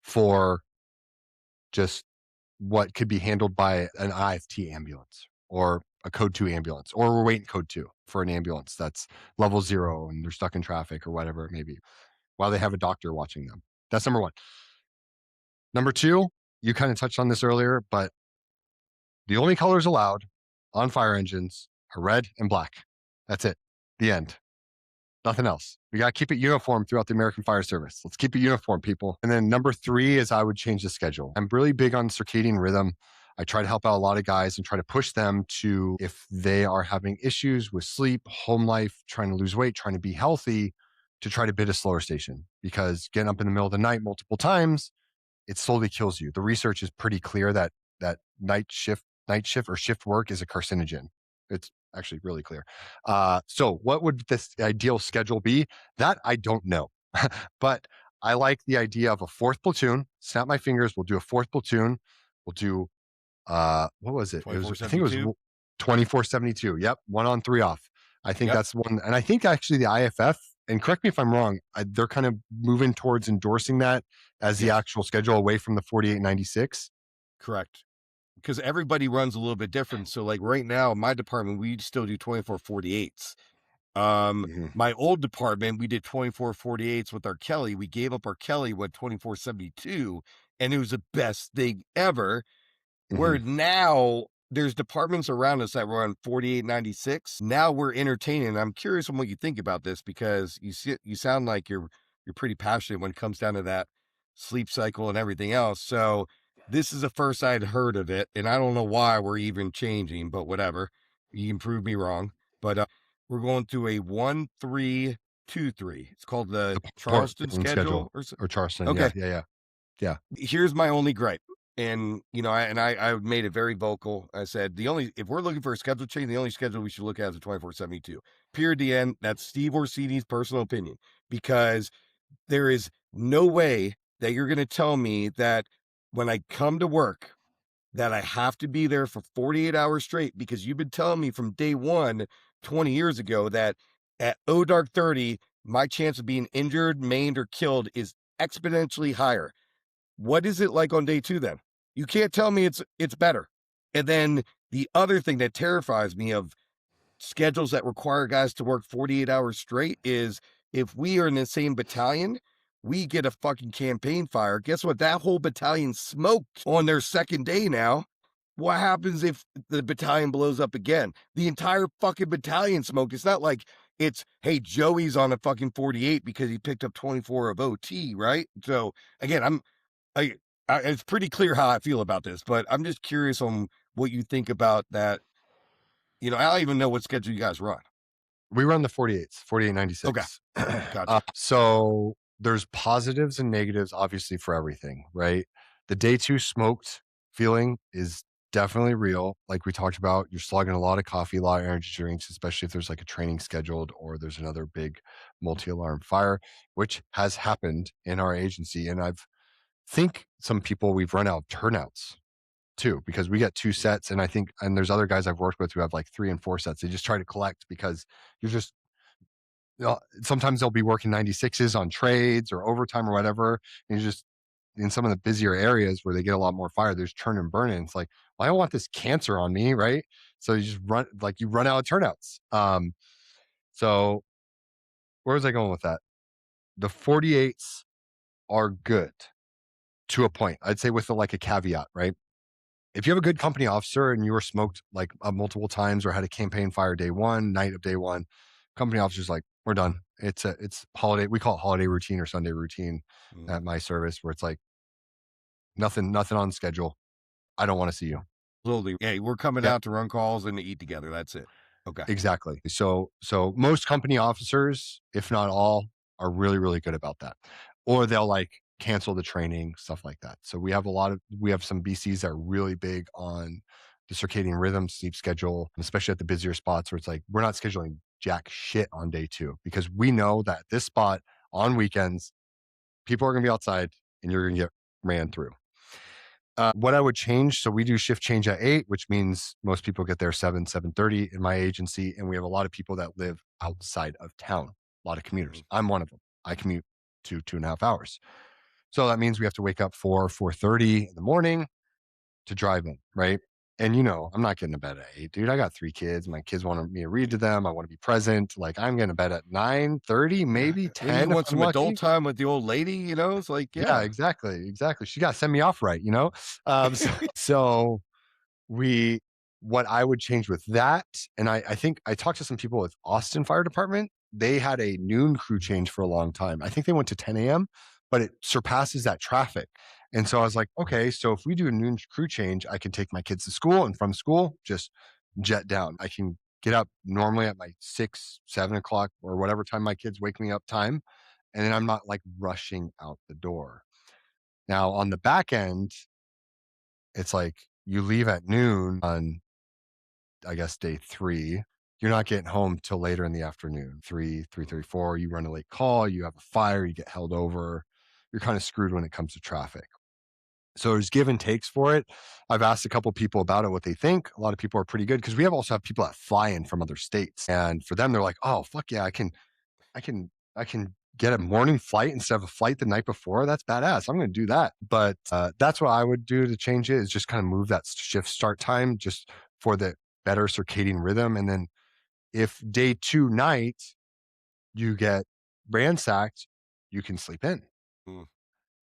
for just what could be handled by an IFT ambulance or a code 2 ambulance, or we're waiting code 2 for an ambulance that's level 0 and they're stuck in traffic or whatever it may be while they have a doctor watching them. That's number one. Number two, you kind of touched on this earlier, but the only colors allowed on fire engines are red and black. That's it. The end. Nothing else. We got to keep it uniform throughout the American Fire Service. Let's keep it uniform, people. And then number three is I would change the schedule. I'm really big on circadian rhythm. I try to help out a lot of guys and try to push them to, if they are having issues with sleep, home life, trying to lose weight, trying to be healthy, to try to bid a slower station, because getting up in the middle of the night multiple times, it slowly kills you. The research is pretty clear that night shift or shift work is a carcinogen. It's actually really clear. So what would this ideal schedule be? That I don't know. But I like the idea of a fourth platoon. Snap my fingers. We'll do a fourth platoon. We'll do, what was it? I think it was 24/72. Yep. 1 on 3 off. I think that's one. And I think actually the IFF, and correct me if I'm wrong, they're kind of moving towards endorsing that as the actual schedule away from the 4896. Correct. Because everybody runs a little bit different. So like right now, my department, we still do 24/48s. My old department, we did 24/48s with our Kelly. We gave up our Kelly, went 24/72, and it was the best thing ever. Where now there's departments around us that run 48/96. Now we're entertaining. I'm curious on what you think about this, because you sound like you're pretty passionate when it comes down to that sleep cycle and everything else. So this is the first I'd heard of it, and I don't know why we're even changing, but whatever. You can prove me wrong. But we're going through a 1-3-2-3. It's called the Charleston schedule or Charleston. Okay. Yeah. Here's my only gripe. And, I made it very vocal. I said, if we're looking for a schedule change, the only schedule we should look at is the 24/72. Period. The end. That's Steve Orsini's personal opinion, because there is no way that you're going to tell me that when I come to work that I have to be there for 48 hours straight, because you've been telling me from day one, 20 years ago, that at dark 30, my chance of being injured, maimed, or killed is exponentially higher. What is it like on day 2 then? You can't tell me it's better. And then the other thing that terrifies me of schedules that require guys to work 48 hours straight is, if we are in the same battalion, we get a fucking campaign fire. Guess what? That whole battalion smoked on their second day now. What happens if the battalion blows up again? The entire fucking battalion smoked. It's not like it's, hey, Joey's on a fucking 48 because he picked up 24 of OT, right? So again, it's pretty clear how I feel about this, but I'm just curious on what you think about that. I don't even know what schedule you guys run. We run the 48s, 4896. Okay. Gotcha. So there's positives and negatives, obviously, for everything, right? The day 2 smoked feeling is definitely real. Like we talked about, you're slugging a lot of coffee, a lot of energy drinks, especially if there's like a training scheduled or there's another big multi-alarm fire, which has happened in our agency. And I've think some people, we've run out of turnouts too, because we get 2 sets. And there's other guys I've worked with who have like 3 and 4 sets. They just try to collect, because you're just, sometimes they'll be working 96s on trades or overtime or whatever. And you're just in some of the busier areas where they get a lot more fire, there's turn and burn. And it's like, well, I don't want this cancer on me. Right. So you just run out of turnouts. So where was I going with that? The 48s are good to a point, I'd say, with a caveat, right? If you have a good company officer and you were smoked multiple times or had a campaign fire day 1, night of day 1, company officer's like, we're done. It's holiday. We call it holiday routine or Sunday routine at my service, where it's like, nothing on schedule. I don't want to see you. Absolutely. Hey, we're coming Yep. out to run calls and to eat together. That's it. Okay. Exactly. So most company officers, if not all, are really, really good about that. Or they'll like cancel the training, stuff like that. So we have some BCs that are really big on the circadian rhythm, sleep schedule, especially at the busier spots where it's like, we're not scheduling jack shit on day 2 because we know that this spot on weekends, people are going to be outside and you're going to get ran through. What I would change, so we do shift change at 8, which means most people get there 7:30 in my agency, and we have a lot of people that live outside of town, a lot of commuters. I'm one of them. I commute 2.5 hours. So that means we have to wake up 4:30 in the morning to drive in, right? And I'm not getting to bed at 8, dude. I got 3 kids. My kids want me to read to them. I want to be present. Like, I'm getting to bed at 9:30, maybe 10 You if want I'm some adult lucky. time with the old lady, it's like, Yeah, exactly. She got to send me off right, so we what I would change with that, and I think I talked to some people with Austin Fire Department. They had a noon crew change for a long time. I think they went to 10 a.m., but it surpasses that traffic. And so I was like, okay, so if we do a noon crew change, I can take my kids to school, and from school, just jet down. I can get up normally at my 6, 7 o'clock or whatever time my kids wake me up time. And then I'm not like rushing out the door. Now on the back end, it's like you leave at noon on, I guess, day 3. You're not getting home till later in the afternoon, 3:34. You run a late call, you have a fire, you get held over. You're kind of screwed when it comes to traffic. So there's give and takes for it. I've asked a couple people about it, what they think. A lot of people are pretty good because we also have people that fly in from other states. And for them, they're like, oh, fuck yeah, I can get a morning flight instead of a flight the night before. That's badass. I'm going to do that. But that's what I would do to change it, is just kind of move that shift start time just for the better circadian rhythm. And then if day 2 night you get ransacked, you can sleep in.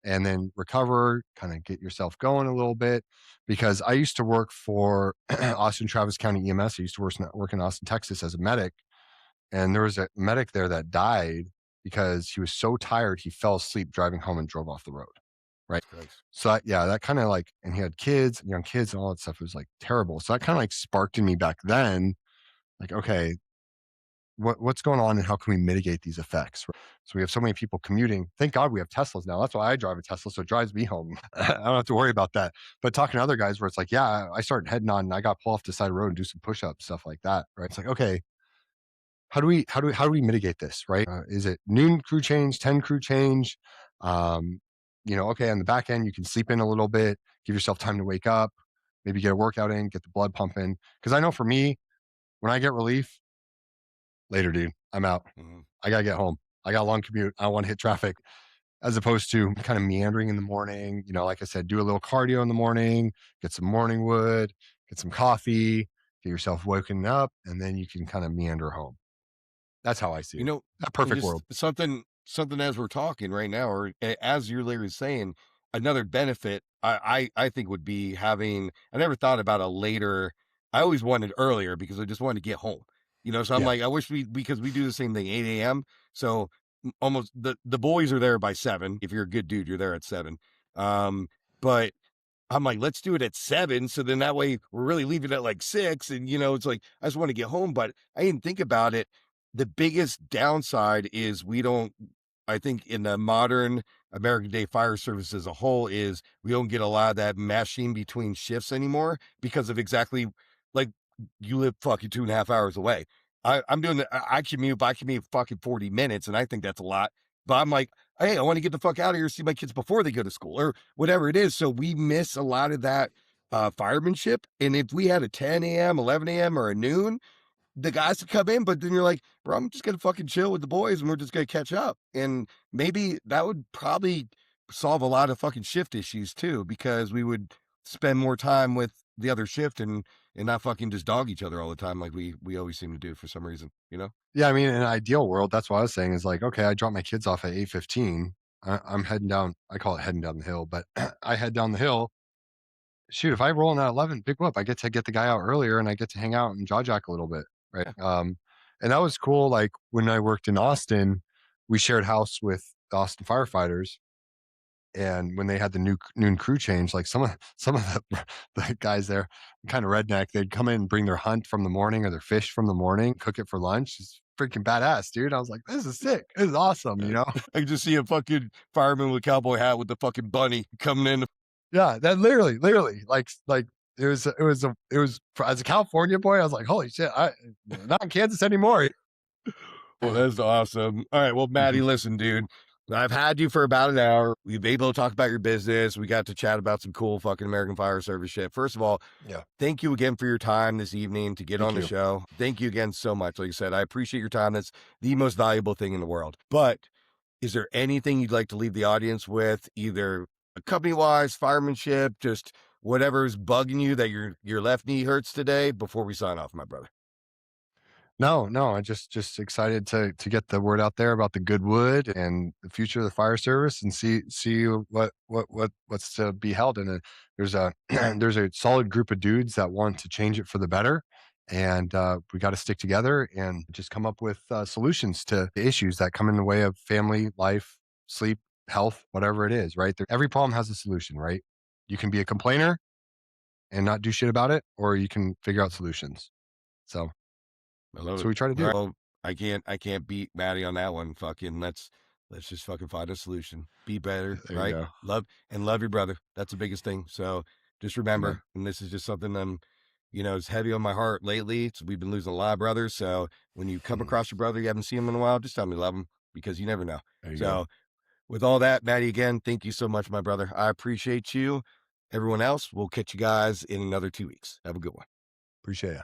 And then recover, kind of get yourself going a little bit. Because I used to work for Austin Travis County EMS. I used to work in Austin, Texas as a medic. And there was a medic there that died because he was so tired, he fell asleep driving home and drove off the road. Right. So that kind of like, and he had kids, young kids and all that stuff. It was like terrible. So that kind of like sparked in me back then, like, okay, what's going on and how can we mitigate these effects? So we have so many people commuting. Thank God we have Teslas now. That's why I drive a Tesla. So it drives me home. I don't have to worry about that. But talking to other guys where it's like, yeah, I started heading on and I got pulled off the side of the road and do some push-ups, stuff like that. Right. It's like, okay, how do we mitigate this? Right. Is it noon crew change, 10 crew change? Okay, on the back end, you can sleep in a little bit, give yourself time to wake up, maybe get a workout in, get the blood pumping. Cause I know for me, when I get relief, later, dude, I'm out. I got to get home. I got a long commute. I don't want to hit traffic, as opposed to kind of meandering in the morning. Like I said, do a little cardio in the morning, get some morning wood, get some coffee, get yourself woken up, and then you can kind of meander home. That's how I see it. A perfect world. Something as we're talking right now, or as you're literally saying, another benefit I think would be having, I never thought about a later, I always wanted earlier because I just wanted to get home, so I'm like, I wish because we do the same thing, 8 a.m. So almost the boys are there by 7. If you're a good dude, you're there at 7. But I'm like, let's do it at 7. So then that way we're really leaving at like 6. And, it's like, I just want to get home, but I didn't think about it. The biggest downside is I think in the modern American Day Fire Service as a whole, is we don't get a lot of that mashing between shifts anymore because of exactly like you live fucking 2.5 hours away. I'm doing I commute fucking 40 minutes, and I think that's a lot. But I'm like, hey, I want to get the fuck out of here, see my kids before they go to school or whatever it is. So we miss a lot of that firemanship. And if we had a 10 a.m., 11 a.m. or a noon, the guys would come in, but then you're like, bro, I'm just going to fucking chill with the boys and we're just going to catch up. And maybe that would probably solve a lot of fucking shift issues too, because we would spend more time with the other shift and not fucking just dog each other all the time like we always seem to do for some reason, Yeah, I mean, in an ideal world, that's what I was saying, is like, okay, I drop my kids off at 8:15. I'm heading down. I call it heading down the hill, but I head down the hill. Shoot, if I roll in at 11, big whoop, I get to get the guy out earlier and I get to hang out and jaw jack a little bit, right? And that was cool. Like when I worked in Austin, we shared house with the Austin firefighters, And when they had the noon crew change, like some of the guys there, kind of redneck, they'd come in and bring their hunt from the morning or their fish from the morning, cook it for lunch. It's freaking badass, dude. I was like, this is sick. This is awesome, you know? I can just see a fucking fireman with a cowboy hat with the fucking bunny coming in. Yeah, that literally, like it was as a California boy, I was like, holy shit, not in Kansas anymore. Well, that's awesome. All right. Well, Maddie, listen, dude, I've had you for about an hour. We've been able to talk about your business. We got to chat about some cool fucking American Fire Service shit. First of all, thank you again for your time this evening to get on the show. Thank you again so much. Like I said, I appreciate your time. That's the most valuable thing in the world. But is there anything you'd like to leave the audience with, either company-wise, firemanship, just whatever's bugging you that your left knee hurts today before we sign off, my brother? No, I just excited to get the word out there about the good wood and the future of the fire service, and see what's to be held in it. There's a there's a solid group of dudes that want to change it for the better, and we got to stick together and just come up with solutions to the issues that come in the way of family life, sleep, health, whatever it is. Right? Every problem has a solution. Right? You can be a complainer and not do shit about it, or you can figure out solutions. So. I love So we try to do it. Well, I can't beat Maddie on that one. Fucking let's just fucking find a solution. Be better, There right? you go. Love your brother. That's the biggest thing. So just remember, and this is just something it's heavy on my heart lately. We've been losing a lot of brothers. So when you come across your brother, you haven't seen him in a while, just tell him you love him, because you never know. So with all that, Maddie, again, thank you so much, my brother. I appreciate you. Everyone else, we'll catch you guys in another 2 weeks. Have a good one. Appreciate you.